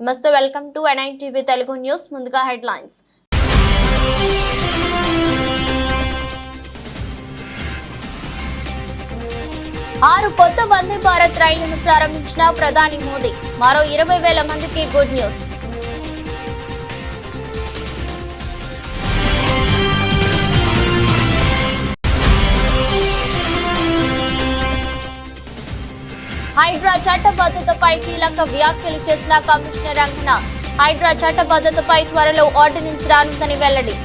నమస్తే, welcome to NITV Telugu news. ముందుగా headlines. ఆరు కొత్త వందే భారత్ రైళ్లను ప్రారంభించిన ప్రధాని మోదీ. మరో 20,000 మందికి గుడ్ న్యూస్. హైడ్రా చట్టబద్ధతపై కీలక వ్యాఖ్యలు చేసిన కమిషనర్ రంగనాథ్. హైడ్రా చట్టబద్ధతపై త్వరలో ఆర్డినెన్స్ రానుందని వెల్లడి.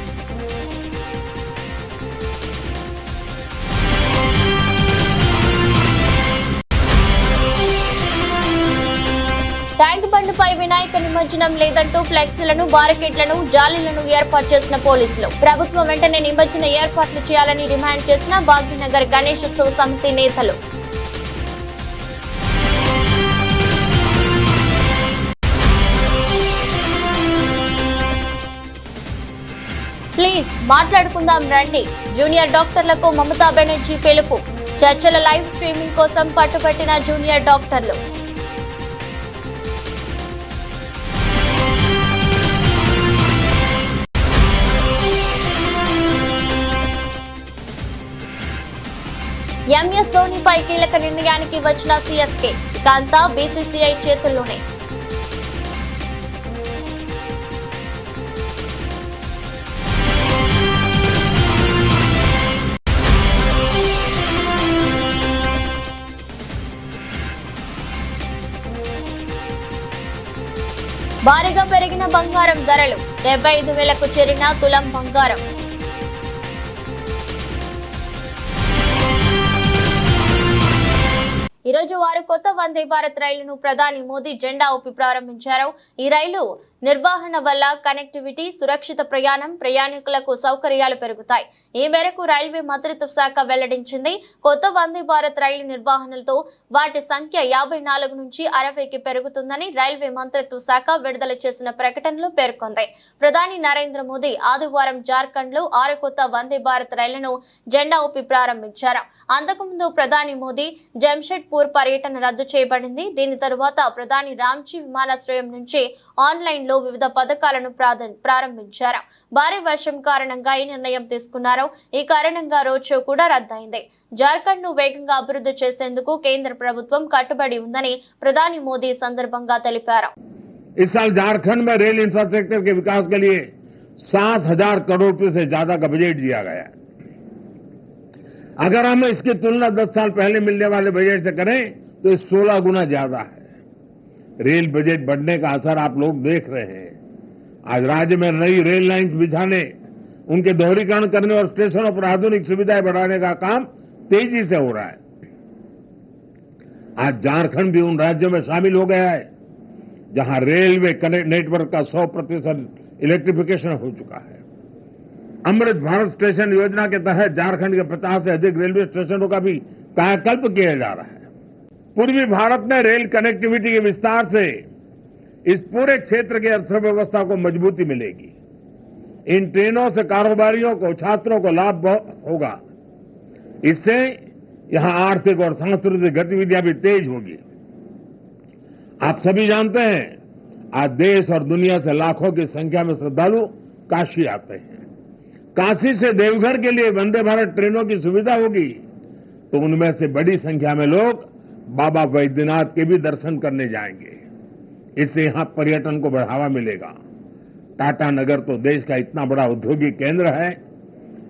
ట్యాంక్ బండ్పై వినాయక నిమజ్జనం లేదంటూ ఫ్లెక్సీలను, బారికేడ్లను, జాలీలను ఏర్పాటు చేసిన పోలీసులు. ప్రభుత్వం వెంటనే నిమజ్జన ఏర్పాట్లు చేయాలని డిమాండ్ చేసిన భాగ్యనగర్ గణేష్ ఉత్సవ సమితి నేతలు. ప్లీజ్ మాట్లాడుకుందాం రండి. జూనియర్ డాక్టర్లకు మమతా బెనర్జీ పిలుపు. చర్చల లైవ్ స్ట్రీమింగ్ కోసం పట్టుబట్టిన జూనియర్ డాక్టర్లు. MS ధోనిపై కీలక నిర్ణయానికి వచ్చిన CSK. ఇకంతా BCCI చేతుల్లోనే. భారీగా పెరిగిన బంగారం ధరలు. 75,000కు చేరిన తులం బంగారం. ఈ రోజు వారు కొత్త వందే భారత్ రైలును ప్రధాని మోదీ జెండా ఊపి ప్రారంభించారు. ఈ రైలు నిర్వహణ వల్ల కనెక్టివిటీ, సురక్షిత ప్రయాణం, ప్రయాణికులకు సౌకర్యాలు పెరుగుతాయి. ఈ మేరకు రైల్వే మంత్రిత్వ శాఖ వెల్లడించింది. కొత్త వందే భారత్ రైలు నిర్వహణలతో వాటి సంఖ్య 54 నుంచి 60కి పెరుగుతుందని రైల్వే మంత్రిత్వ శాఖ విడుదల చేసిన ప్రకటనలో పేర్కొంది. ప్రధాని నరేంద్ర మోదీ ఆదివారం జార్ఖండ్ లో 6 కొత్త వందే భారత్ రైళ్లను జెండా ఊపి ప్రారంభించారు. అంతకుముందు ప్రధాని మోదీ జంషెడ్పూర్ పర్యటన రద్దు చేయబడింది. దీని తరువాత ప్రధాని రాంచీ విమానాశ్రయం నుంచి ఆన్లైన్ లో వివిధ పథకాలను ప్రారంభించారు. భారీ వర్షం కారణంగా ఈ నిర్ణయం తీసుకున్నారు. ఈ కారణంగా రోడ్ షో కూడా రద్దయింది. జార్ఖండ్ ను వేగంగా అభివృద్ధి చేసేందుకు కేంద్ర ప్రభుత్వం కట్టుబడి ఉందని ప్రధాని మోదీ సందర్భంగా తెలిపారు. इस साल झारखंड में रेल इंफ्रास्ट्रक्चर के विकास के लिए 7,000 करोड़ रुपए से ज्यादा का बजट दिया गया है। अगर हम इसकी तुलना 10 साल पहले मिलने वाले बजट से करें तो ये 16 गुना ज्यादा है। रेल बजट बढ़ने का असर आप लोग देख रहे हैं। आज राज्य में नई रेल लाइन्स बिछाने, उनके दोहरीकरण करने और स्टेशनों पर आधुनिक सुविधाएं बढ़ाने का काम तेजी से हो रहा है। आज झारखंड भी उन राज्यों में शामिल हो गया है जहां रेलवे नेटवर्क का 100% इलेक्ट्रिफिकेशन हो चुका है। अमृत भारत स्टेशन योजना के तहत झारखंड के 50 से अधिक रेलवे स्टेशनों का भी कायाकल्प किया जा रहा है। पूर्वी भारत में रेल कनेक्टिविटी के विस्तार से इस पूरे क्षेत्र की अर्थव्यवस्था को मजबूती मिलेगी। इन ट्रेनों से कारोबारियों को, छात्रों को लाभ होगा। इससे यहां आर्थिक और सांस्कृतिक गतिविधियां भी तेज होगी। आप सभी जानते हैं, आज देश और दुनिया से लाखों की संख्या में श्रद्धालु काशी आते हैं। काशी से देवघर के लिए वंदे भारत ट्रेनों की सुविधा होगी तो उनमें से बड़ी संख्या में लोग बाबा वैद्यनाथ के भी दर्शन करने जाएंगे। इससे यहां पर्यटन को बढ़ावा मिलेगा। टाटा नगर तो देश का इतना बड़ा औद्योगिक केंद्र है।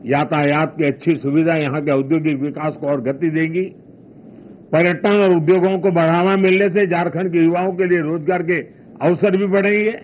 यातायात की अच्छी सुविधा यहां के औद्योगिक विकास को और गति देगी। पर्यटन और उद्योगों को बढ़ावा मिलने से झारखंड के युवाओं के लिए रोजगार के अवसर भी बढ़ेंगे।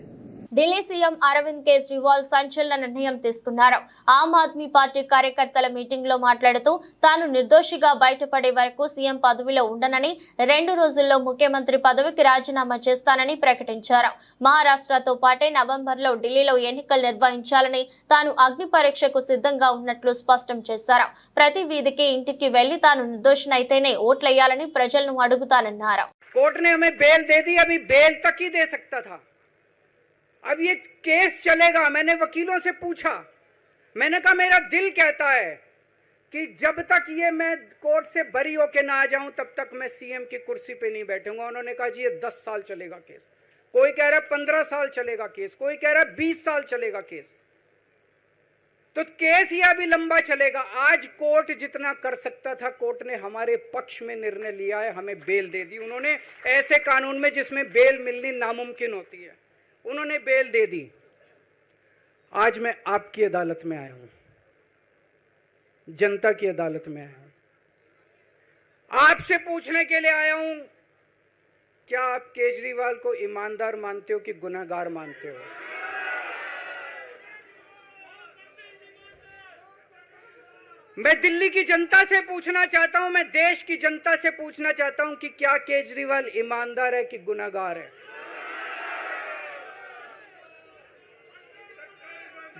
ఢిల్లీ సీఎం అరవింద్ కేజ్రీవాల్ సంచలన నిర్ణయం తీసుకున్నారు. ఆమ్ ఆద్మీ పార్టీ కార్యకర్తల మీటింగ్ లో మాట్లాడుతూ తాను నిర్దోషిగా బయటపడే వరకు సీఎం పదవిలో ఉండనని, 2 రోజుల్లో ముఖ్యమంత్రి పదవికి రాజీనామా చేస్తానని ప్రకటించారు. మహారాష్ట్రతో పాటే నవంబర్లో ఢిల్లీలో ఎన్నికలు నిర్వహించాలని తాను అగ్ని పరీక్షకు సిద్ధంగా ఉన్నట్లు స్పష్టం చేశారు. ప్రతి వీధికి, ఇంటికి వెళ్లి తాను నిర్దోషినైతేనే ఓట్లేయాలని ప్రజలను అడుగుతానన్నారు. कोर्ट ने हमें बेल दे दी, अभी बेल तक ही दे सकता था। अब ये केस चलेगा। मैंने वकीलों से पूछा, मैंने कहा मेरा दिल कहता है कि जब तक ये मैं कोर्ट से बरी होके ना आ जाऊं तब तक मैं सीएम की कुर्सी पे नहीं बैठूंगा। उन्होंने कहा जी ये 10 साल चलेगा केस। कोई कह रहा है 15 साल चलेगा केस, कोई कह रहा है 20 साल चलेगा केस। तो केस यह भी लंबा चलेगा। आज कोर्ट जितना कर सकता था, कोर्ट ने हमारे पक्ष में निर्णय लिया है, हमें बेल दे दी। उन्होंने ऐसे कानून में जिसमें बेल मिलनी नामुमकिन होती है, उन्होंने बेल दे दी। आज मैं आपकी अदालत में आया हूं, जनता की अदालत में आया हूं, आपसे पूछने के लिए आया हूं, क्या आप केजरीवाल को ईमानदार मानते हो कि गुनहगार मानते हो? मैं दिल्ली की जनता से पूछना चाहता हूं, मैं देश की जनता से पूछना चाहता हूं कि क्या केजरीवाल ईमानदार है कि गुनहगार है?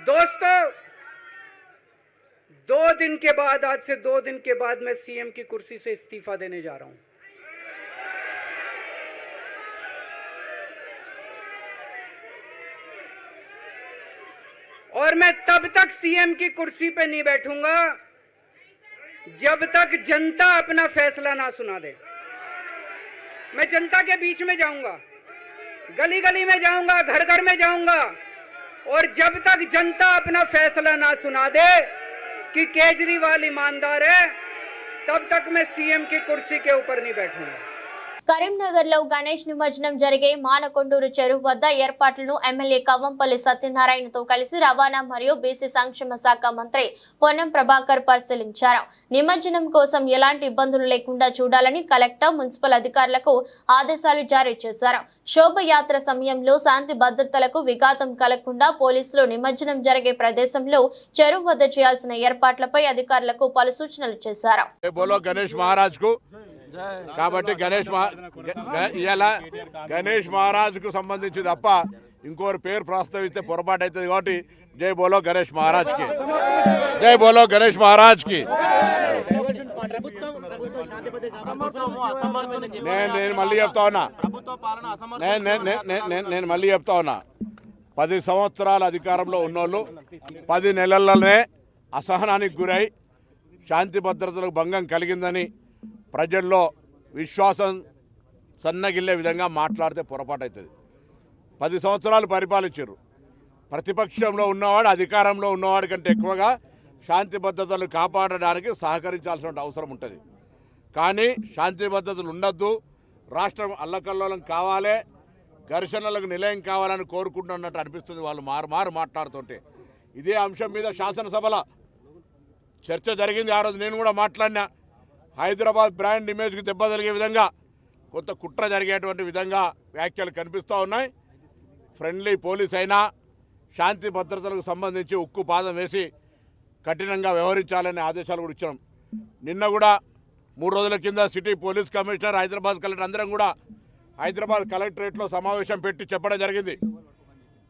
दोस्तों, 2 दिन के बाद, आज से 2 दिन के बाद मैं सीएम की कुर्सी से इस्तीफा देने जा रहा हूं। और मैं तब तक सीएम की कुर्सी पे नहीं बैठूंगा जब तक जनता अपना फैसला ना सुना दे। मैं जनता के बीच में जाऊंगा, गली गली में जाऊंगा, घर घर में जाऊंगा, और जब तक जनता अपना फैसला ना सुना दे कि केजरीवाल ईमानदार है, तब तक मैं सीएम की कुर्सी के ऊपर नहीं बैठूंगा। కరీంనగర్ లో గణేష్ నిమజ్జనం జరిగే మానకొండూరు చెరువు వద్ద ఏర్పాట్లను ఎమ్మెల్యే కవ్వంపల్లి సత్యనారాయణతో కలిసి రవాణా మరియు బీసీ సంక్షేమ శాఖ మంత్రి పొన్నం ప్రభాకర్ పరిశీలించారు. నిమజ్జనం కోసం ఎలాంటి ఇబ్బందులు లేకుండా చూడాలని కలెక్టర్, మున్సిపల్ అధికారులకు ఆదేశాలు జారీ చేశారు. శోభయాత్ర సమయంలో శాంతి భద్రతలకు విఘాతం కలగకుండా పోలీసులు నిమజ్జనం జరిగే ప్రదేశంలో చెరువు వద్ద చేయాల్సిన ఏర్పాట్లపై అధికారులకు పలు సూచనలు చేశారు. కాబట్టి గణేష్ మహారాజ్ కు సంబంధించి తప్ప ఇంకోరు పేరు ప్రస్తావిస్తే పొరపాటు అవుతుంది. కాబట్టి జై బోలో గణేష్ మహారాజ్ కి, జై బోలో గణేష్ మహారాజ్ కి. నేను మళ్ళీ చెప్తా ఉన్నా, నేను మళ్ళీ చెప్తా ఉన్నా, 10 సంవత్సరాల అధికారంలో ఉన్నోళ్ళు 10 నెలల్లోనే అసహనానికి గురై శాంతి భద్రతలకు భంగం కలిగిందని ప్రజల్లో విశ్వాసం సన్నగిల్లే విధంగా మాట్లాడితే పొరపాటు అవుతుంది. 10 సంవత్సరాలు పరిపాలించారు. ప్రతిపక్షంలో ఉన్నవాడు అధికారంలో ఉన్నవాడి కంటే ఎక్కువగా శాంతి భద్రతలు కాపాడడానికి సహకరించాల్సిన అవసరం ఉంటుంది. కానీ శాంతి భద్రతలు ఉండొద్దు, రాష్ట్రం అల్లకల్లోలం కావాలి, ఘర్షణలకు నిలయం కావాలని కోరుకుంటున్నట్టు అనిపిస్తుంది వాళ్ళు మారు మాట్లాడుతుంటే. ఇదే అంశం మీద శాసనసభలో చర్చ జరిగింది. ఆ రోజు నేను కూడా మాట్లాడినా. హైదరాబాద్ బ్రాండ్ ఇమేజ్కి దెబ్బ తగిలే విధంగా కొంత కుట్ర జరిగేటువంటి విధంగా వ్యాఖ్యలు కనిపిస్తూ ఉన్నాయి. ఫ్రెండ్లీ పోలీస్ అయినా శాంతి భద్రతలకు సంబంధించి ఉక్కు పాదం వేసి కఠినంగా వ్యవహరించాలనే ఆదేశాలు కూడా ఇచ్చాం. నిన్న కూడా 3 రోజుల కింద city police commissioner, Hyderabad collector అందరం కూడా హైదరాబాద్ కలెక్టరేట్లో సమావేశం పెట్టి చెప్పడం జరిగింది.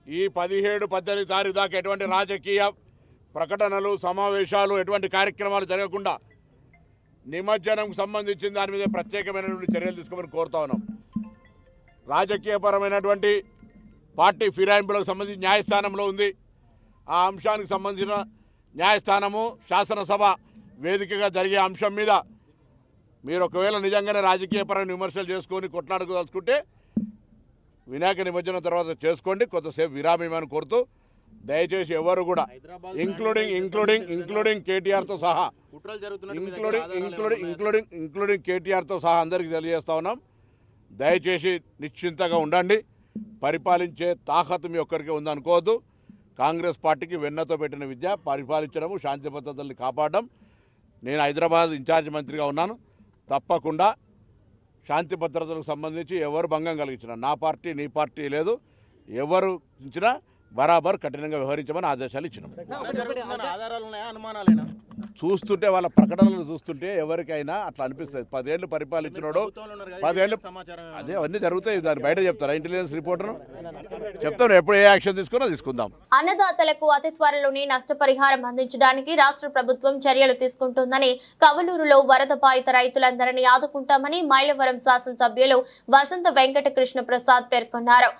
ఈ 17-18 తారీఖు దాకా ఎటువంటి రాజకీయ ప్రకటనలు, సమావేశాలు, ఎటువంటి కార్యక్రమాలు జరగకుండా నిమజ్జనంకు సంబంధించిన దాని మీద ప్రత్యేకమైనటువంటి చర్యలు తీసుకోమని కోరుతా ఉన్నాం. రాజకీయపరమైనటువంటి పార్టీ ఫిరాయింపులకు సంబంధించి న్యాయస్థానంలో ఉంది. ఆ అంశానికి సంబంధించిన న్యాయస్థానము శాసనసభ వేదికగా జరిగే అంశం మీద మీరు ఒకవేళ నిజంగానే రాజకీయపరమైన విమర్శలు చేసుకొని కొట్లాడుకోదలుచుకుంటే వినాయక నిమజ్జనం తర్వాత చేసుకోండి, కొంతసేపు విరామమని కోరుతూ దయచేసి ఎవరు కూడా ఇంక్లూడింగ్ కేటీఆర్తో సహా ఇంక్లూడింగ్ కేటీఆర్తో సహా అందరికీ తెలియజేస్తా ఉన్నాం. దయచేసి నిశ్చింతగా ఉండండి. పరిపాలించే తాకత్ మీ ఒక్కరికి ఉందనుకోవద్దు. కాంగ్రెస్ పార్టీకి వెన్నతో పెట్టిన విద్య పరిపాలించడము, శాంతి భద్రతల్ని కాపాడడం. నేను హైదరాబాద్ ఇన్ఛార్జ్ మంత్రిగా ఉన్నాను. తప్పకుండా శాంతి భద్రతలకు సంబంధించి ఎవరు భంగం కలిగించినా, నా పార్టీ నీ పార్టీ లేదు, ఎవరు ఇచ్చినా బరాబర్ కఠినంగా వ్యవహరించమని ఆదేశాలు ఇచ్చినాం. చూస్తుంటే వాళ్ళ ప్రకటనలు చూస్తుంటే ఎవరికైనా అట్లా అనిపిస్తుంది. 10 ఏళ్ళు పరిపాలించినోడు 10 ఏళ్ళు అదే అవన్నీ జరుగుతాయి. దాన్ని బయట చెప్తారా ఇంటెలిజెన్స్ రిపోర్టర్ను? చెప్తాను, ఎప్పుడు ఏ యాక్షన్ తీసుకున్నా తీసుకుందాం. అన్నదాతలకు అతి త్వరలోనే నష్టపరిహారం అందించడానికి రాష్ట్ర ప్రభుత్వం చర్యలు తీసుకుంటుందని, కవలూరులో వరద బాధిత రైతులందరినీ ఆదుకుంటామని మైలవరం శాసనసభ్యులు వసంత వెంకట కృష్ణ ప్రసాద్ పేర్కొన్నారు.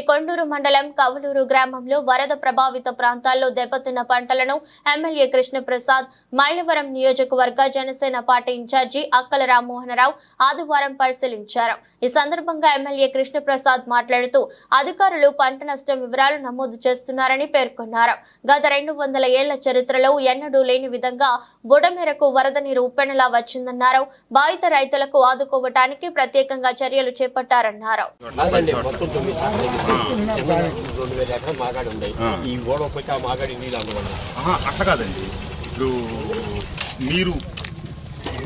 కొండూరు మండలం కవలూరు గ్రామంలో వరద ప్రభావిత ప్రాంతాల్లో దెబ్బతిన్న పంటలను ఎమ్మెల్యే కృష్ణ ప్రసాద్, మైలవరం నియోజకవర్గ జనసేన పార్టీ ఇన్ఛార్జి అక్కల రామ్మోహనరావు ఆదివారం పరిశీలించారు. ఈ సందర్భంగా ఎమ్మెల్యే కృష్ణ ప్రసాద్ మాట్లాడుతూ అధికారులు పంట నష్టం వివరాలు నమోదు చేస్తున్నారని పేర్కొన్నారు. గత 200 ఏళ్ల చరిత్రలో ఎన్నడూ లేని విధంగా బుడమేరకు వరద నీరు ఉప్పెనలా వచ్చిందన్నారు. బాధిత రైతులకు ఆదుకోవటానికి ప్రత్యేకంగా చర్యలు చేపట్టారన్నారు. అట్లా కాదండి, ఇప్పుడు మీరు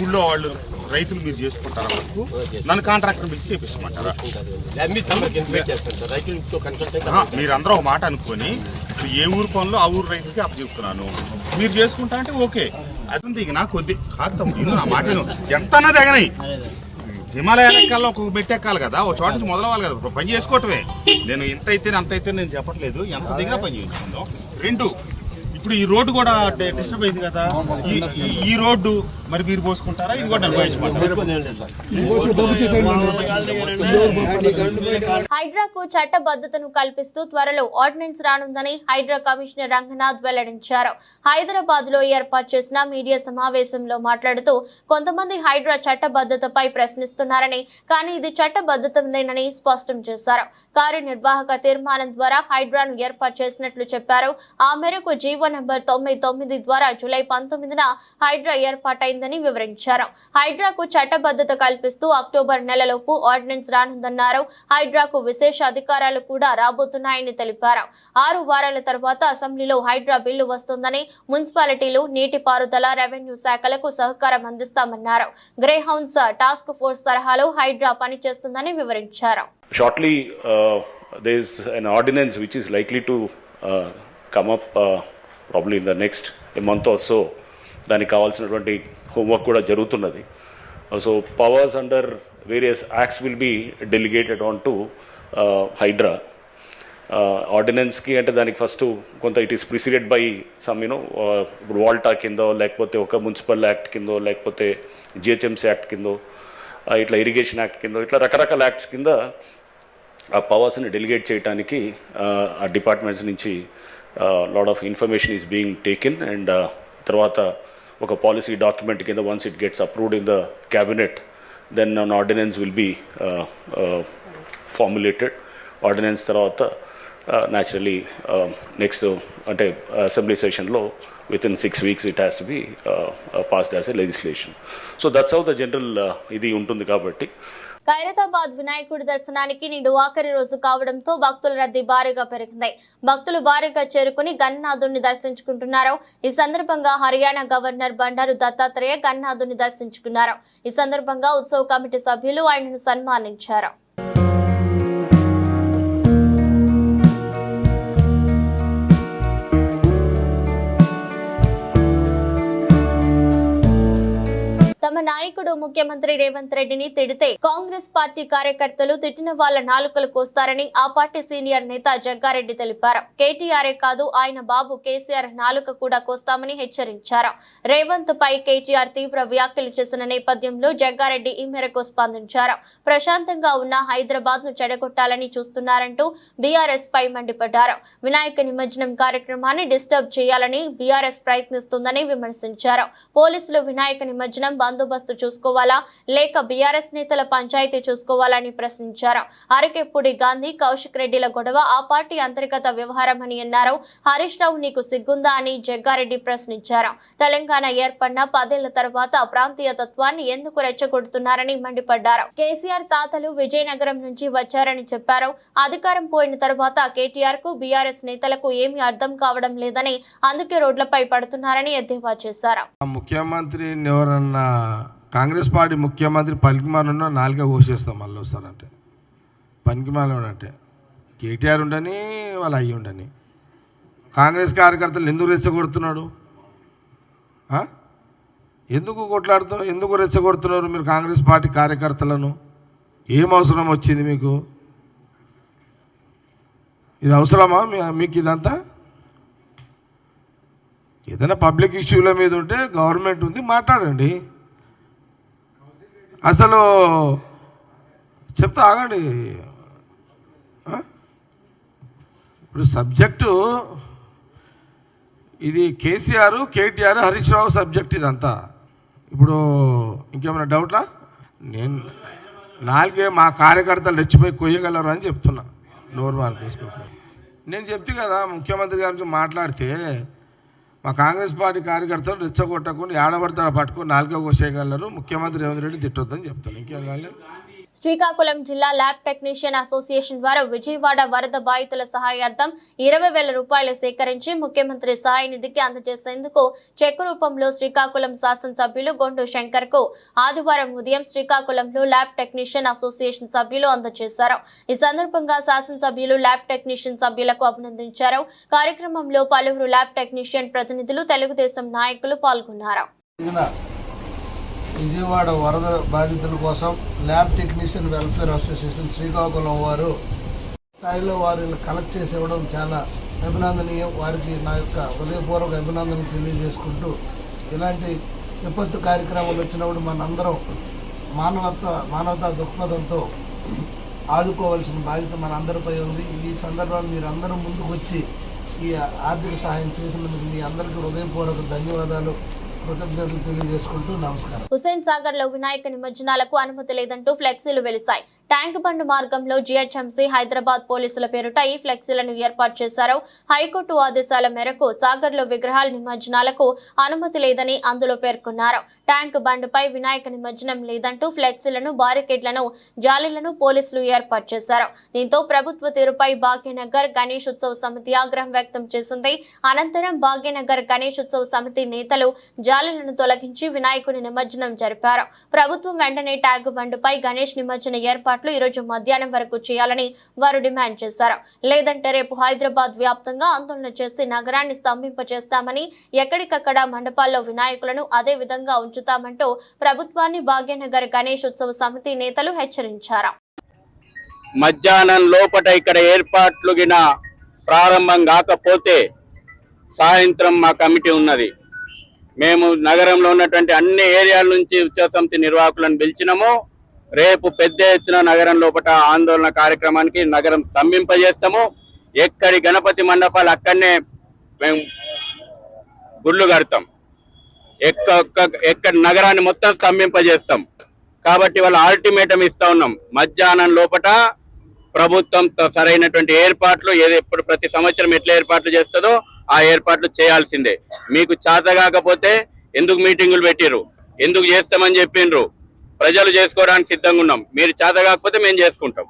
ఊళ్ళో వాళ్ళు రైతులు మీరు చేసుకుంటారా? వరకు నన్ను కాంట్రాక్టర్ పిలిచి చేపిస్తామంటారా? మీరందరూ ఒక మాట అనుకొని ఇప్పుడు ఏ ఊరు పనులు ఆ ఊరు రైతులకి అప్పచెప్తున్నాను, మీరు చేసుకుంటా అంటే ఓకే. అది దిగినా కొద్ది కాదు నా మాట ఎంత అన్నది ఎగనాయి. హిమాలయ ఎక్కాల్లో ఒక మెట్టెక్కాలి కదా, ఒక చోట నుంచి మొదలవ్వాలి కదా, పని చేసుకోవటమే. నేను ఇంత అయితే అంత అయితే నేను చెప్పట్లేదు, ఎంత దిగినా పని చేసుకుందాం. 2, ఇప్పుడు ఈ రోడ్డు కూడా డిస్టర్బ్ అయింది కదా, ఈ రోడ్డు మరి మీరు పోసుకుంటారా? ఇది కూడా హైడ్రాకు చట్టబద్ధతను కల్పిస్తూ త్వరలో ఆర్డినెన్స్ రానుందని హైడ్రా కమిషనర్ రంగనాథ్ వెల్లడించారు. హైదరాబాద్ లో ఏర్పాటు చేసిన మీడియా సమావేశంలో మాట్లాడుతూ కొంతమంది హైడ్రా చట్టబద్ధతపై ప్రశ్నిస్తున్నారని, కానీ ఇది చట్టబద్ధతేనని స్పష్టం చేశారు. కార్యనిర్వాహక తీర్మానం ద్వారా హైడ్రాను ఏర్పాటు చేసినట్లు చెప్పారు. ఆ మేరకు జీవో నంబర్ 99 ద్వారా జూలై 19న హైడ్రా ఏర్పాటైందని వివరించారు. హైడ్రాకు చట్టబద్ధత కల్పిస్తూ అక్టోబర్ నెలలోపు ఆర్డినెన్స్ రానుందన్నారు. హైడ్రాకు విశేష అధికారాలు కూడా రాబోతున్నాయని తెలిపారు. 6 వారాల తర్వాత అసెంబ్లీలో హైడ్రా బిల్లు వస్తుందని, మున్సిపాలిటీలు, నీటిపారుదల, రెవెన్యూ శాఖలకు సహకారం అందిస్తామన్నారు. గ్రే హౌన్స్ టాస్క్ ఫోర్స్ తరహాలో హైడ్రా పనిచేస్తుందని వివరించారు. Shortly, there is an ordinance which is likely to come up probably in the next month or so. దానికి కావాల్సినటువంటి హోంవర్క్ కూడా జరుగుతున్నది. So powers under various acts will be delegated on to Hydraa. ఆర్డినెన్స్కి అంటే దానికి ఫస్ట్ కొంత it is preceded by some ఇప్పుడు వాల్టా కిందో, లేకపోతే ఒక మున్సిపల్ యాక్ట్ కిందో, లేకపోతే జిహెచ్ఎంసీ యాక్ట్ కిందో, ఇట్లా ఇరిగేషన్ యాక్ట్ కిందో, ఇట్లా రకరకాల యాక్ట్స్ కింద ఆ పవర్స్ని డెలిగేట్ చేయడానికి ఆ డిపార్ట్మెంట్స్ నుంచి lot of information is being taken. And తర్వాత ఒక పాలసీ డాక్యుమెంట్ కింద once it gets approved in the cabinet, then an ordinance will be formulated. Ordinance తర్వాత న్యాచురలీ నెక్స్ట్ అంటే అసెంబ్లీ సెషన్లో within 6 weeks it has to be passed as a legislation. So that's how the general ఇది ఉంటుంది. కాబట్టి ఖైరతాబాద్ వినాయకుడి దర్శనానికి నేడు ఆఖరి రోజు కావడంతో భక్తుల రద్దీ భారీగా పెరిగింది. భక్తులు భారీగా చేరుకుని గణనాథుడిని దర్శించుకుంటున్నారు. ఈ సందర్భంగా హర్యానా గవర్నర్ బండారు దత్తాత్రేయ గణనాథుడిని దర్శించుకున్నారు. ఈ సందర్భంగా ఉత్సవ కమిటీ సభ్యులు ఆయనను సన్మానించారు. తమ నాయకుడు ముఖ్యమంత్రి రేవంత్ రెడ్డిని తిడితే కాంగ్రెస్ పార్టీ కార్యకర్తలు తిట్టిన వాళ్ళ నాలుకలు కోస్తారని ఆ పార్టీ సీనియర్ నేత జగ్గారెడ్డి తెలిపారు. కేటీఆర్ఏ కాదు, ఆయన బాబు కేసీఆర్ నాలుక కూడా కోస్తామని హెచ్చరించారు. రేవంత్ పై కేటీఆర్ తీవ్ర వ్యాఖ్యలు చేసిన నేపథ్యంలో జగ్గారెడ్డి ఈ మేరకు స్పందించారు. ప్రశాంతంగా ఉన్న హైదరాబాద్ ను చెడగొట్టాలని చూస్తున్నారంటూ బీఆర్ఎస్ పై మండిపడ్డారు. వినాయక నిమజ్జనం కార్యక్రమాన్ని డిస్టర్బ్ చేయాలని బీఆర్ఎస్ ప్రయత్నిస్తుందని విమర్శించారు. పోలీసులు వినాయక నిమజ్జనం బందోబస్తు చూసుకోవాలా లేక బీఆర్ఎస్ నేతల పంచాయతీ చూసుకోవాలని ప్రశ్నించారు. అరకెప్పుడు గాంధీ కౌశిక్ రెడ్డిల గొడవ ఆ పార్టీ అంతర్గత వ్యవహారమని అన్నారు. హరీష్ రావు నీకు సిగ్గుందా అని జగ్గారెడ్డి ప్రశ్నించారు. తెలంగాణ ఏర్పడిన 10 ఏళ్ల తర్వాత ప్రాంతీయ తత్వాన్ని ఎందుకు రెచ్చగొడుతున్నారని మండిపడ్డారు. కేసీఆర్ తాతలు విజయనగరం నుంచి వచ్చారని చెప్పారు. అధికారం పోయిన తర్వాత కేటీఆర్ కు బీఆర్ఎస్ నేతలకు ఏమీ అర్థం కావడం లేదని, అందుకే రోడ్లపై పడుతున్నారని ఎద్దేవా చేశారు. ముఖ్యమంత్రి ఎవరన్నా కాంగ్రెస్ పార్టీ ముఖ్యమంత్రి పనికిమాలన్నా నాలుగే కోసేస్తాం మళ్ళీ వస్తారంటే. పనికిమాలంటే కేటీఆర్ ఉండని వాళ్ళు అయ్యి ఉండని కాంగ్రెస్ కార్యకర్తలు ఎందుకు రెచ్చగొడుతున్నాడు? ఎందుకు కొట్లాడుతున్నారు? ఎందుకు రెచ్చగొడుతున్నారు మీరు కాంగ్రెస్ పార్టీ కార్యకర్తలను? ఏం అవసరం వచ్చింది మీకు? ఇది అవసరమా మీకు ఇదంతా? ఏదైనా పబ్లిక్ ఇష్యూల మీద ఉంటే గవర్నమెంట్ ఉంది, మాట్లాడండి. అసలు చెప్తా ఆగండి. ఇప్పుడు సబ్జెక్టు ఇది కేసీఆర్, కేటీఆర్, హరీష్ రావు సబ్జెక్ట్ ఇదంతా. ఇప్పుడు ఇంకేమైనా డౌట్లా? నేను నాలుగే మా కార్యకర్తలు రెచ్చిపోయి కొయ్యగలరు అని చెప్తున్నా, నోరు మార్పేసుకో. నేను చెప్తే కదా ముఖ్యమంత్రి గారి గురించి మాట్లాడితే మా కాంగ్రెస్ పార్టీ కార్యకర్తలు రెచ్చగొట్టకుండా ఏడబడతాడ పట్టుకొని నాలుగో కోసేయగలరు, ముఖ్యమంత్రి రేవంత్ రెడ్డి తిట్టొద్దని చెప్తాను. ఇంకేం కాలేదు. శ్రీకాకుళం జిల్లా ల్యాబ్ టెక్నీషియన్ అసోసియేషన్ వారు విజయవాడ వరద బాధితుల సహాయార్థం 20,000 రూపాయలు సేకరించి ముఖ్యమంత్రి సహాయ నిధికి అందజేసేందుకు చెక్కు రూపంలో శ్రీకాకుళం శాసనసభ్యులు గొండు శంకర్ కు ఆదివారం ఉదయం శ్రీకాకుళంలో ల్యాబ్ టెక్నీషియన్ అసోసియేషన్ సభ్యులు అందజేశారు. ఈ సందర్భంగా శాసనసభ్యులు ల్యాబ్ టెక్నీషియన్ సభ్యులకు అభినందించారు. కార్యక్రమంలో పలువురు ల్యాబ్ టెక్నీషియన్ ప్రతినిధులు, తెలుగుదేశం నాయకులు పాల్గొన్నారు. విజయవాడ వరద బాధితుల కోసం lab technician welfare association Srikakulam వారు స్థాయిలో వారిని కలెక్ట్ చేసి ఇవ్వడం చాలా అభినందనీయం. వారికి నా యొక్క హృదయపూర్వక అభినందనలు తెలియజేసుకుంటూ, ఇలాంటి విపత్తు కార్యక్రమాలు వచ్చినప్పుడు మనందరం మానవతా దృక్పథంతో ఆదుకోవాల్సిన బాధ్యత మనందరిపై ఉంది. ఈ సందర్భంగా మీరందరూ ముందుకు వచ్చి ఈ ఆర్థిక సహాయం చేసినందుకు మీ అందరికీ హృదయపూర్వక ధన్యవాదాలు, కృతజ్ఞతలు తెలియజేసుకుంటూ నమస్కారం. హుస్సేన్ సాగర్ లో వినాయక నిమజ్జనాలకు అనుమతి లేదంటూ ఫ్లెక్సీలు వెలిశాయి. ట్యాంక్ బండ్ మార్గంలో జీహెచ్ఎంసీ హైదరాబాద్ పోలీసుల పేరుట ఈ ఫ్లెక్సీలను ఏర్పాటు చేశారు. హైకోర్టు ఆదేశాల మేరకు సాగర్ లో విగ్రహాల నిమజ్జనాలకు అనుమతి లేదని అందులో పేర్కొన్నారు. ట్యాంక్ బండ్ పై వినాయక నిమజ్జనం లేదంటూ ఫ్లెక్సీలను, బారికేడ్లను, జాలీలను పోలీసులు ఏర్పాటు చేశారు. దీంతో ప్రభుత్వ తీరుపై భాగ్యనగర్ గణేష్ ఉత్సవ సమితి ఆగ్రహం వ్యక్తం చేసింది. అనంతరం భాగ్యనగర్ గణేష్ ఉత్సవ సమితి నేతలు జాలీలను తొలగించి వినాయకుని నిమజ్జనం జరిపారు. ప్రభుత్వం వెంటనే ట్యాంక్ బండ్పై గణేష్ నిమజ్జన ఏర్పాట్లు ఈ రోజు మధ్యాహ్నం వరకు చేయాలని వారు డిమాండ్ చేశారు. లేదంటే రేపు హైదరాబాద్ వ్యాప్తంగా ఆందోళన చేసి నగరాన్ని స్తంభింపచేస్తామని, ఎక్కడికక్కడ మండపాల్లో వినాయకులను అదే విధంగా ఉంచుతామంటూ ప్రభుత్వాన్ని భాగ్యనగర్ గణేష్ ఉత్సవ సమితి నేతలు హెచ్చరించారు. మధ్యాహ్నం లోపట ఇక్కడ ఏర్పాట్లు గిన ప్రారంభం కాకపోతే సాయంత్రం మా కమిటీ ఉన్నది. మేము నగరంలో ఉన్నటువంటి అన్ని ఏరియాల నుంచి ఉత్సవ సమితి నిర్వాహకులను పిలిచినాము. రేపు పెద్ద ఎత్తున నగరం లోపల ఆందోళన కార్యక్రమానికి నగరం స్తంభింపజేస్తాము. ఎక్కడి గణపతి మండపాలు అక్కడనే మేము గుళ్ళు కడతాం. ఎక్కడి నగరాన్ని మొత్తం స్తంభింపజేస్తాం. కాబట్టి వాళ్ళ అల్టిమేటం ఇస్తా ఉన్నాం. మధ్యాహ్నం లోపల ప్రభుత్వం సరైనటువంటి ఏర్పాట్లు ఎప్పుడు ప్రతి సంవత్సరం ఎట్లా ఏర్పాట్లు చేస్తుందో ఆ ఏర్పాట్లు చేయాల్సిందే. మీకు చేత కాకపోతే ఎందుకు మీటింగులు పెట్టిర్రు, ఎందుకు చేస్తామని చెప్పిండ్రు? ప్రజలు చేసుకోవడానికి సిద్ధంగా ఉన్నాం. మీరు చేత కాకపోతే మేము చేసుకుంటాం.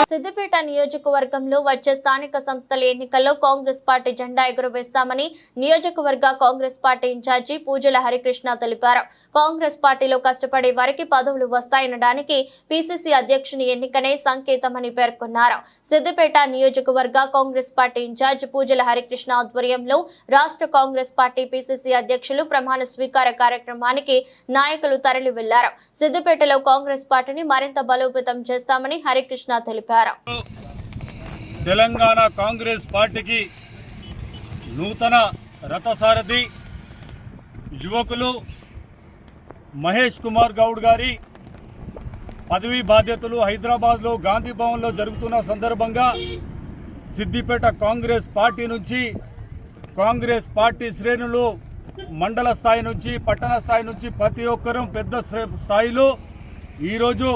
సిద్దిపేట నియోజకవర్గంలో వచ్చే స్థానిక సంస్థల ఎన్నికల్లో కాంగ్రెస్ పార్టీ జెండా ఎగురవేస్తామని నియోజకవర్గ కాంగ్రెస్ పార్టీ ఇన్ఛార్జి పూజల హరికృష్ణ తెలిపారు. కాంగ్రెస్ పార్టీలో కష్టపడే వారికి పదవులు వస్తాయనడానికి పిసిసి అధ్యక్షుని ఎన్నికనే సంకేతమని పేర్కొన్నారు. సిద్దిపేట నియోజకవర్గ కాంగ్రెస్ పార్టీ ఇన్ఛార్జ్ పూజల హరికృష్ణ ఆధ్వర్యంలో రాష్ట్ర కాంగ్రెస్ పార్టీ పిసిసి అధ్యక్షులు ప్రమాణ స్వీకార కార్యక్రమానికి నాయకులు తరలి వెళ్లారు. సిద్దిపేటలో కాంగ్రెస్ పార్టీని మరింత బలోపేతం చేస్తామని హరికృష్ణ తెలిపారు. తెలంగాణ కాంగ్రెస్ పార్టీకి నూతన రథసారథి యువకులు మహేష్ కుమార్ గౌడ్ గారి పదవీ బాధ్యతలు హైదరాబాద్లో గాంధీ భవన్లో జరుగుతున్న సందర్భంగా సిద్దిపేట కాంగ్రెస్ పార్టీ నుంచి కాంగ్రెస్ పార్టీ శ్రేణులు మండల స్థాయి నుంచి పట్టణ స్థాయి నుంచి ప్రతి ఒక్కరూ పెద్ద స్థాయిలో ఈరోజు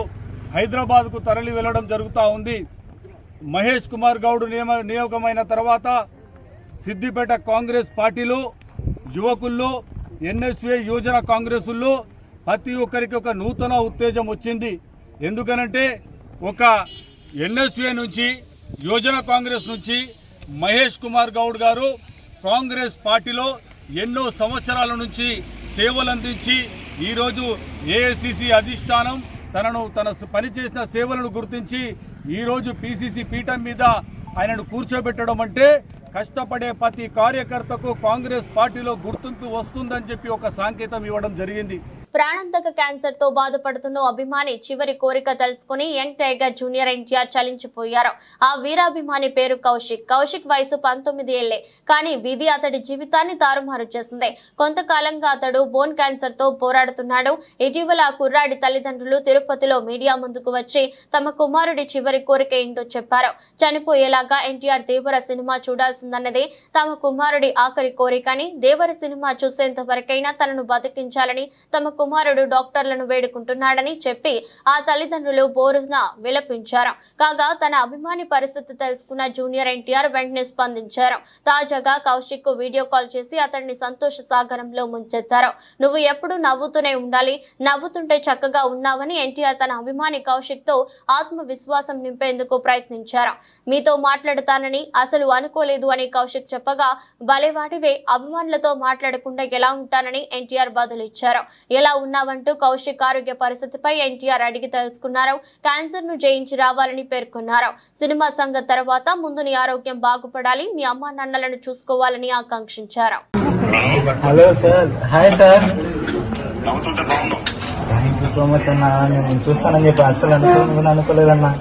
హైదరాబాద్కు తరలి వెళ్లడం జరుగుతూ ఉంది. మహేష్ కుమార్ గౌడ్ నియోగమైన తర్వాత సిద్దిపేట కాంగ్రెస్ పార్టీలో యువకుల్లో ఎన్ఎస్ఏ యువజన కాంగ్రెసుల్లో ప్రతి ఒక్కరికి ఒక నూతన ఉత్తేజం వచ్చింది. ఎందుకనంటే ఒక ఎన్ఎస్ఏ నుంచి యువజన కాంగ్రెస్ నుంచి మహేష్ కుమార్ గౌడ్ గారు కాంగ్రెస్ పార్టీలో ఎన్నో సంవత్సరాల నుంచి సేవలు అందించి ఈరోజు ఏఐసిసి అధిష్టానం తన పనిచేసిన సేవలను గుర్తించి ఈరోజు పిసిసి పీఠం మీద ఆయనను కూర్చోబెట్టడం అంటే కష్టపడే ప్రతి కార్యకర్తకు కాంగ్రెస్ పార్టీలో గుర్తింపు వస్తుందని చెప్పి ఒక సంకేతం ఇవ్వడం జరిగింది. ప్రాణాంతక క్యాన్సర్ తో బాధపడుతున్న అభిమాని చివరి కోరిక తెలుసుకుని యంగ్ టైగర్ జూనియర్ ఎన్టీఆర్ చలించిపోయారు. ఆ వీరాభిమాని పేరు కౌశిక్. కౌశిక్ వయసు 19 ఏళ్లే. కానీ విధి అతడి జీవితాన్ని తారుమారు చేసింది. కొంతకాలంగా అతడు బోన్ క్యాన్సర్ తో పోరాడుతున్నాడు. ఇటీవల ఆ కుర్రాడి తల్లిదండ్రులు తిరుపతిలో మీడియా ముందుకు వచ్చి తమ కుమారుడి చివరి కోరిక ఏంటో చెప్పారు. చనిపోయేలాగా ఎన్టీఆర్ దేవర సినిమా చూడాల్సిందన్నదే తమ కుమారుడి ఆఖరి కోరికని, దేవర సినిమా చూసేంత వరకైనా తనను బతికించాలని తమ కుమారుడు డాక్టర్లను వేడుకుంటున్నాడని చెప్పి ఆ తల్లిదండ్రులు బోరున విలపించారు. కాగా తన అభిమాని పరిస్థితి తెలుసుకున్న జూనియర్ ఎన్టీఆర్ వెంటనే స్పందించారు. తాజాగా కౌశిక్ కు వీడియో కాల్ చేసి అతన్ని సంతోష సాగరంలో ముంచెత్తారు. నువ్వు ఎప్పుడూ నవ్వుతూనే ఉండాలి, నవ్వుతుంటే చక్కగా ఉన్నావని ఎన్టీఆర్ తన అభిమాని కౌశిక్ తో ఆత్మవిశ్వాసం నింపేందుకు ప్రయత్నించారు. మీతో మాట్లాడతానని అసలు అనుకోలేదు అని కౌశిక్ చెప్పగా, భలేవాడివే, అభిమానులతో మాట్లాడకుండా ఎలా ఉంటానని ఎన్టీఆర్ బదులిచ్చారు. ఎలా ఉన్నావంటూ కౌశిక్ ఆరోగ్య పరిస్థితిపై ఎన్టీఆర్ అడిగి తెలుసుకున్నారు. క్యాన్సర్ ను జయించి రావాలని పేర్కొన్నారు. సినిమా సంగతి తర్వాత ముందు నీ ఆరోగ్యం బాగుపడాలి, మీ అమ్మా నాన్నలను చూసుకోవాలని ఆకాంక్షించారు. Hello sir, hi sir. Thank you so much అన్న. నేను చూస్తానని చెప్పి అస్సలు అనుకోలేదన్నా.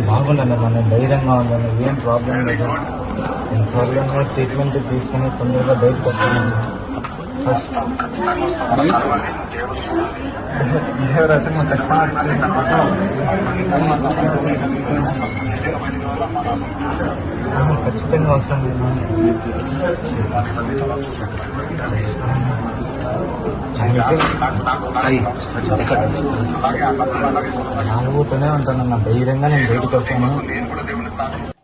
బాగుండన్న, మన ధైర్యంగా ఉందన్న, ఏం ప్రాబ్లం లేదు. త్వరగా ట్రీట్మెంట్ తీసుకుని తొందరగా బయటకు వస్తాను. అసలు ఖచ్చితంగా వస్తుంది. నాలుగుతూనే ఉంటానన్న, ధైర్యంగా నేను బయటకు వస్తాను.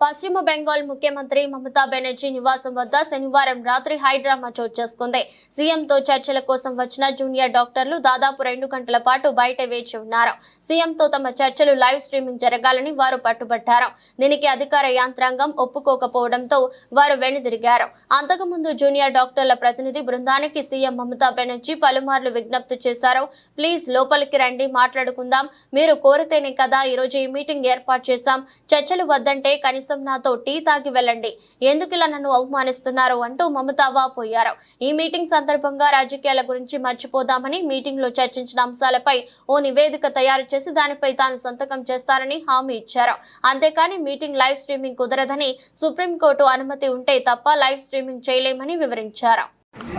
పశ్చిమ బెంగాల్ ముఖ్యమంత్రి మమతా బెనర్జీ నివాసం వద్ద శనివారం రాత్రి హైడ్రామా చోటు చేసుకుంది. సీఎంతో చర్చల కోసం వచ్చిన జూనియర్ డాక్టర్లు దాదాపు 2 గంటల పాటు బయట వేచి ఉన్నారు. సీఎంతో తమ చర్చలు లైవ్ స్ట్రీమింగ్ జరగాలని వారు పట్టుబట్టారు. దీనికి అధికార యంత్రాంగం ఒప్పుకోకపోవడంతో వారు వెనుదిరిగారు. అంతకుముందు జూనియర్ డాక్టర్ల ప్రతినిధి బృందానికి సీఎం మమతా బెనర్జీ పలుమార్లు విజ్ఞప్తి చేశారు. ప్లీజ్ లోపలికి రండి, మాట్లాడుకుందాం. మీరు కోరితేనే కదా ఈరోజు ఈ మీటింగ్ ఏర్పాటు చేశాం. చర్చలు వద్దంటే కనీసం నాతో టీ తాగి వెళ్ళండి, ఎందుకిలా నన్ను అవమానిస్తున్నారు అంటూ మమతా వాపోయారు. ఈ మీటింగ్ సందర్భంగా రాజకీయాల గురించి మర్చిపోదామని మీటింగ్ లో చర్చించిన అంశాలపై ఓ నివేదిక తయారు చేసి దానిపై తాను సంతకం చేస్తారని హామీ ఇచ్చారు. అంతేకాని మీటింగ్ లైవ్ స్ట్రీమింగ్ కుదరదని, সুপ্রিমকোর্ট অনুমতি ఉంటే తప్ప లైవ్ স্ট্রিমিং చేయలేమని వివరించారు.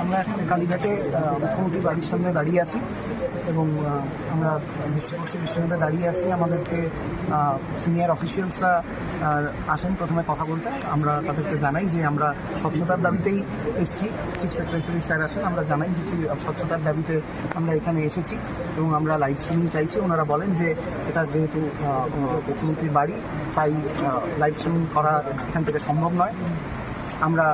আমরা এখানে কালীঘাটে মুখ্যমন্ত্রী বাড়ির সামনে দাঁড়িয়ে আছি এবং আমরা বিশ্ববিদ্যালয়ে দাঁড়িয়ে আছি। আমাদেরকে সিনিয়র অফিসিয়ালসরা আসেন প্রথমে কথা বলতে। আমরা তাদেরকে জানাই যে আমরা স্বচ্ছতার দাবিতেই এসেছি। চিফ সেক্রেটারি স্যার আসেন, আমরা জানাই যে স্বচ্ছতার দাবিতে আমরা এখানে এসেছি এবং আমরা লাইভ স্ট্রিমিং চাইছি। ওনারা বলেন যে এটা যেহেতু মুখ্যমন্ত্রীর বাড়ি, তাই লাইভ স্ট্রিমিং করা এখান থেকে সম্ভব নয়। আমরা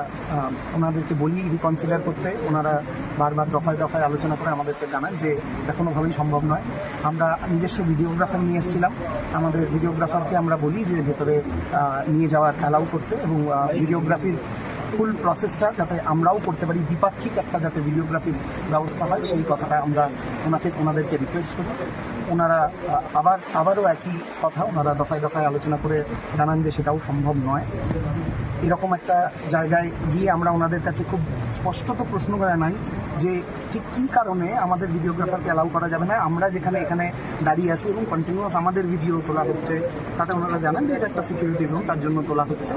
ওনাদেরকে বলি রিকনসিডার করতে। ওনারা বারবার দফায় দফায় আলোচনা করে আমাদেরকে জানান যে এটা কোনোভাবেই সম্ভব নয়। আমরা নিজস্ব ভিডিওগ্রাফার নিয়ে এসেছিলাম। আমাদের ভিডিওগ্রাফারকে আমরা বলি যে ভেতরে নিয়ে যাওয়ার অ্যালাউ করতে এবং ভিডিওগ্রাফির ফুল প্রসেসটা যাতে আমরাও করতে পারি, দ্বিপাক্ষিক একটা যাতে ভিডিওগ্রাফির ব্যবস্থা হয় সেই কথাটা আমরা ওনাদেরকে রিকোয়েস্ট করি। ওনারা আবারও একই কথা ওনারা দফায় দফায় আলোচনা করে জানান যে সেটাও সম্ভব নয়। এরকম একটা জায়গায় গিয়ে আমরা ওনাদের কাছে খুব স্পষ্টত প্রশ্ন জানাই যে ঠিক কী কারণে আমাদের ভিডিওগ্রাফারকে অ্যালাউ করা যাবে না। আমরা যেখানে এখানে দাঁড়িয়ে আছি এবং কন্টিনিউয়াস আমাদের ভিডিও তোলা হচ্ছে, তাতে ওনারা জানান যে এটা একটা সিকিউরিটি জোন, তার জন্য তোলা হচ্ছে।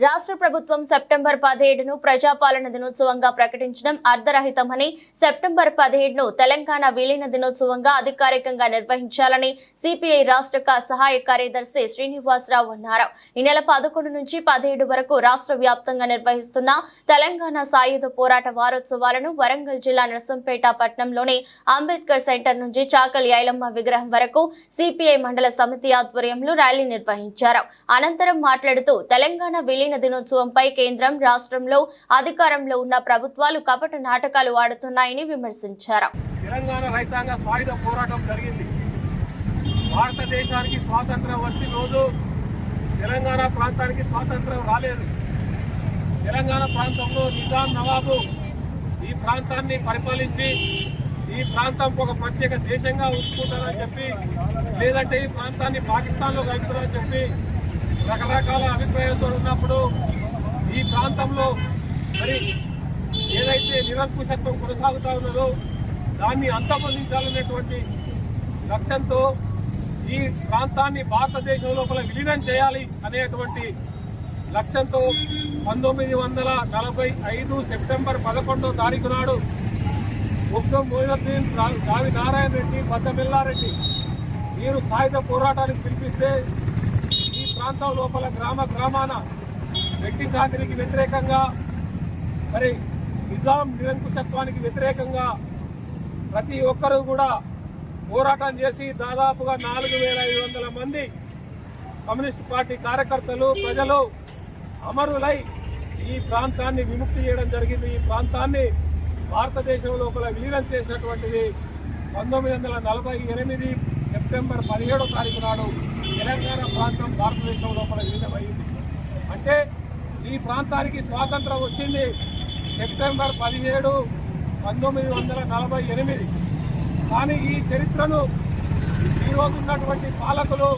రాష్ట్ర ప్రభుత్వం సెప్టెంబర్ 17ను ప్రజాపాలన దినోత్సవంగా ప్రకటించడం అర్ధరహితమని, సెప్టెంబర్ 17ను తెలంగాణ విలీన దినోత్సవంగా అధికారికంగా నిర్వహించాలని సిపిఐ రాష్ట్ర సహాయ కార్యదర్శి శ్రీనివాసరావు అన్నారు. ఈ నెల 11 నుంచి 17 వరకు రాష్ట్ర వ్యాప్తంగా నిర్వహిస్తున్న తెలంగాణ సాయుధ పోరాట వారోత్సవాలను వరంగల్ జిల్లా నర్సంపేట పట్టణంలోని అంబేద్కర్ సెంటర్ నుంచి చాకలి ఐలమ్మ విగ్రహం వరకు సిపిఐ మండల సమితి ఆధ్వర్యంలో ర్యాలీ నిర్వహించారు. అనంతరం మాట్లాడుతూ తెలంగాణ విలీన దినోత్సవంపై కేంద్రం, రాష్ట్రంలో అధికారంలో ఉన్న ప్రభుత్వాలు కపట నాటకాలు ఆడుతున్నాయని విమర్శించారు. తెలంగాణ రైతాంగ సాయుధ పోరాటం జరిగింది. భారతదేశానికి స్వాతంత్రం వచ్చిన రోజు తెలంగాణ ప్రాంతానికి స్వాతంత్రం రాలేదు. తెలంగాణ ప్రాంతంలో నిజాం నవాబు ఈ ప్రాంతాన్ని పరిపాలించి ఈ ప్రాంతం ఒక ప్రత్యేక దేశంగా ఉంచుకుంటారని చెప్పి, లేదంటే ఈ ప్రాంతాన్ని పాకిస్తాన్లో కలుపుతారని చెప్పి రకరకాల అభిప్రాయాలతో ఉన్నప్పుడు ఈ ఈ ప్రాంతంలో మరి ఏదైతే నిరంకుశత్వం కొనసాగుతా ఉన్నదో దాన్ని అంతమొందించాలనేటువంటి లక్ష్యంతో ఈ ప్రాంతాన్ని భారతదేశం లోపల విలీనం చేయాలి అనేటువంటి లక్ష్యంతో 1945 సెప్టెంబర్ 11వ తారీఖు నాడు ఉద్దమ్ మొయినుద్దీన్, రావి నారాయణ రెడ్డి, బద్దమెల్లారెడ్డి వీరు సాయుధ పోరాటానికి పిలిపిస్తే ఈ ప్రాంతం లోపల గ్రామాన వెట్టి చాకరికి వ్యతిరేకంగా మరి నిజాం నిరంకుశత్వానికి వ్యతిరేకంగా ప్రతి ఒక్కరూ కూడా పోరాటం చేసి దాదాపుగా 4,500 మంది కమ్యూనిస్ట్ పార్టీ కార్యకర్తలు, ప్రజలు అమరులై ఈ ప్రాంతాన్ని విముక్తి చేయడం జరిగింది. ఈ ప్రాంతాన్ని భారతదేశం లోపల విలీనం చేసినటువంటిది 1948 సెప్టెంబర్ 17వ తారీఖు నాడు తెలంగాణ ప్రాంతం భారతదేశం లోపల విలీనమైంది. అంటే ఈ ప్రాంతానికి స్వాతంత్రం వచ్చింది సెప్టెంబర్ 17, 1948. కానీ ఈ చరిత్రను ఈరోజు ఉన్నటువంటి పాలకులు,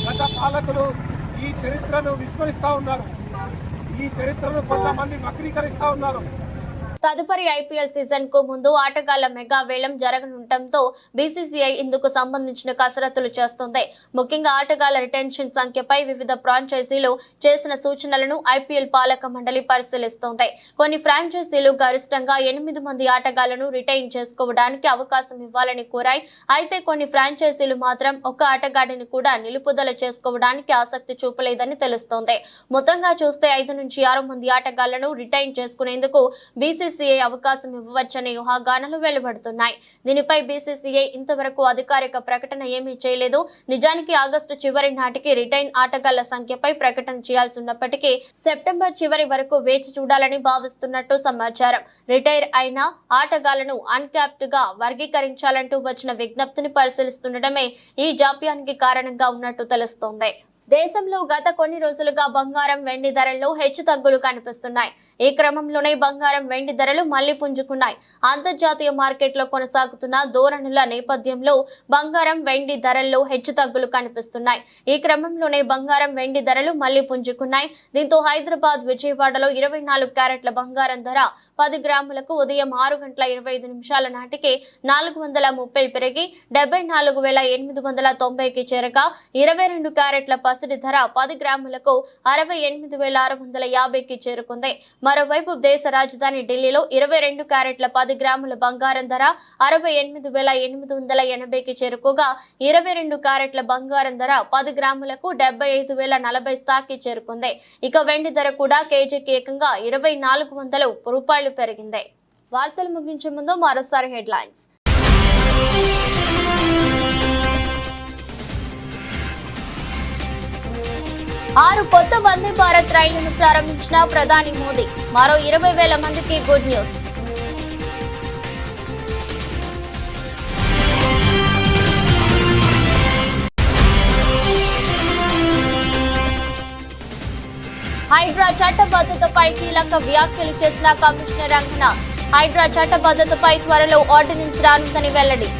గత పాలకులు ఈ చరిత్రను విస్మరిస్తూ ఉన్నారు. ఈ చరిత్రను కొంతమంది వక్రీకరిస్తూ ఉన్నారు. తదుపరి ఐపీఎల్ సీజన్ కు ముందు ఆటగాళ్ల మెగా వేలం జరగనుండటంతో బీసీసీఐ ఇందుకు సంబంధించిన కసరత్తులు చేస్తుంది. ముఖ్యంగా ఆటగాళ్ల రిటెన్షన్ సంఖ్యపై వివిధ ఫ్రాంచైజీలు చేసిన సూచనలను ఐపీఎల్ పాలక మండలి పరిశీలిస్తోంది. కొన్ని ఫ్రాంచైజీలు గరిష్టంగా 8 మంది ఆటగాళ్లను రిటైన్ చేసుకోవడానికి అవకాశం ఇవ్వాలని కోరాయి. అయితే కొన్ని ఫ్రాంచైజీలు మాత్రం ఒక ఆటగాడిని కూడా నిలుపుదల చేసుకోవడానికి ఆసక్తి చూపలేదని తెలుస్తోంది. మొత్తంగా చూస్తే 5 నుంచి 6 మంది ఆటగాళ్లను రిటైన్ చేసుకునేందుకు బీసీసీఐ అవకాశం ఇవ్వవచ్చనే ఊహాగానాలు వెలువడుతున్నాయి. దీనిపై బీసీసీఐ ఇంతవరకు అధికారిక ప్రకటన ఏమీ చేయలేదు. నిజానికి ఆగస్టు చివరి నాటికి రిటైన్ ఆటగాళ్ల సంఖ్యపై ప్రకటన చేయాల్సి ఉన్నప్పటికీ సెప్టెంబర్ చివరి వరకు వేచి చూడాలని భావిస్తున్నట్టు సమాచారం. రిటైర్ అయిన ఆటగాళ్లను అన్క్యాప్డ్ గా వర్గీకరించాలంటూ వచ్చిన విజ్ఞప్తిని పరిశీలిస్తుండటమే ఈ జాప్యానికి కారణంగా ఉన్నట్టు తెలుస్తోంది. దేశంలో గత కొన్ని రోజులుగా బంగారం, వెండి ధరల్లో హెచ్చుతగ్గులు కనిపిస్తున్నాయి. ఈ క్రమంలోనే బంగారం, వెండి ధరలు మళ్లీ పుంజుకున్నాయి. అంతర్జాతీయ మార్కెట్లో కొనసాగుతున్న ధోరణుల నేపథ్యంలో బంగారం, వెండి ధరల్లో హెచ్చుతగ్గులు కనిపిస్తున్నాయి. ఈ క్రమంలోనే బంగారం, వెండి ధరలు మళ్లీ పుంజుకున్నాయి. దీంతో హైదరాబాద్, విజయవాడలో 24 క్యారెట్ల బంగారం ధర 10 గ్రాములకు ఉదయం 6:25 నాటికి 430 పెరిగి 74,890కి చేరగా 22 క్యారెట్ల పసిడి ధర 10 గ్రాములకు 68,650కి చేరుకుంది. మరోవైపు దేశ రాజధాని ఢిల్లీలో 22 క్యారెట్ల 10 గ్రాముల బంగారం ధర 68,880కి చేరుకోగా 22 క్యారెట్ల బంగారం ధర 10 గ్రాములకు 75,040 స్థాయికి చేరుకుంది. ఇక వెండి ధర కూడా కేజీకి ఏకంగా 2,400 రూపాయలు పెరిగింది. వార్తలు ముగించే ముందు మరోసారి హెడ్లైన్స్. 6 కొత్త వందే భారత్ రైళ్లను ప్రారంభించిన ప్రధాని మోదీ. మరో 20,000 మందికి గుడ్ న్యూస్. హైడ్రా చట్టబద్ధతపై కీలక వ్యాఖ్యలు చేసిన కమిషనర్ రంగనాథ్. హైడ్రా చట్టబద్ధతపై త్వరలో ఆర్డినెన్స్ రానుందని వెల్లడి.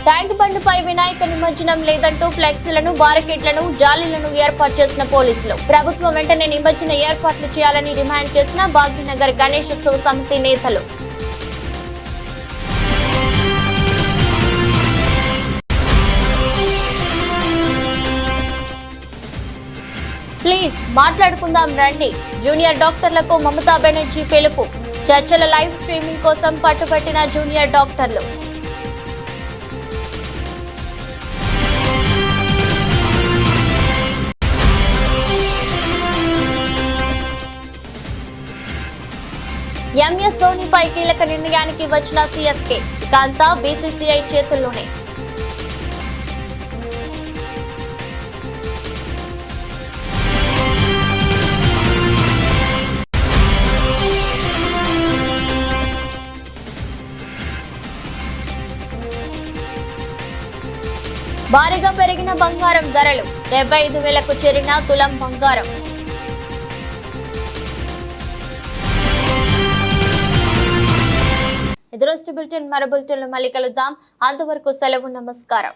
ట్యాంక్ బండ్పై వినాయక నిమజ్జనం లేదంటూ ఫ్లెక్సీలను, బారికేడ్లను, జాలీలను ఏర్పాటు చేసిన పోలీసులు. ప్రభుత్వం వెంటనే నిమజ్జన ఏర్పాట్లు చేయాలని డిమాండ్ చేసిన భాగ్యనగర్ గణేశోత్సవ సమితి నేతలు. ప్లీజ్ మాట్లాడుకుందాం రండి. జూనియర్ డాక్టర్లకు మమతా బెనర్జీ పిలుపు. చర్చల లైవ్ స్ట్రీమింగ్ కోసం పట్టుబట్టిన జూనియర్ డాక్టర్లు. ఎంఎస్ ధోనిపై కీలక నిర్ణయానికి వచ్చిన సిఎస్కే. ఇక అంతా బీసీసీఐ చేతుల్లోనే. భారీగా పెరిగిన బంగారం ధరలు. 75,000కు చేరిన తులం బంగారం. ఇది రోజు బులెటిన్. మరో బులెటిన్లో మళ్ళీ కలుద్దాం. అంతవరకు సెలవు. నమస్కారం.